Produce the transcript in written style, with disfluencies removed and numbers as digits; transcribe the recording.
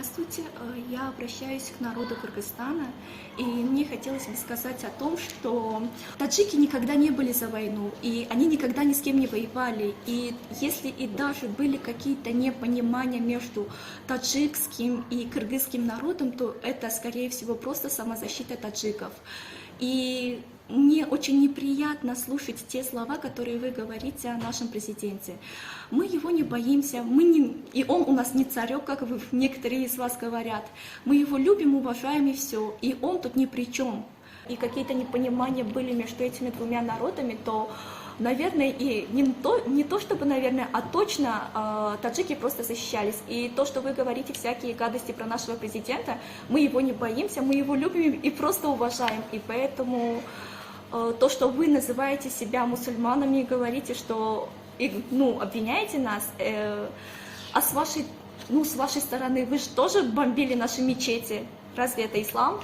Здравствуйте, я обращаюсь к народу Кыргызстана, и мне хотелось бы сказать о том, что таджики никогда не были за войну, и они никогда ни с кем не воевали, и если и даже были какие-то непонимания между таджикским и кыргызским народом, то это, скорее всего, просто самозащита таджиков. И мне очень неприятно слушать те слова, которые вы говорите о нашем президенте. Мы его не боимся, и он у нас не царек, как некоторые из вас говорят. Мы его любим, уважаем и все, и он тут ни при чем. И какие-то непонимания были между этими двумя народами, то, наверное, и не то чтобы, наверное, а точно таджики просто защищались. И то, что вы говорите всякие гадости про нашего президента, мы его не боимся, мы его любим и просто уважаем. И поэтому то, что вы называете себя мусульманами и говорите, что обвиняете нас, а с вашей стороны вы же тоже бомбили наши мечети. Разве это ислам?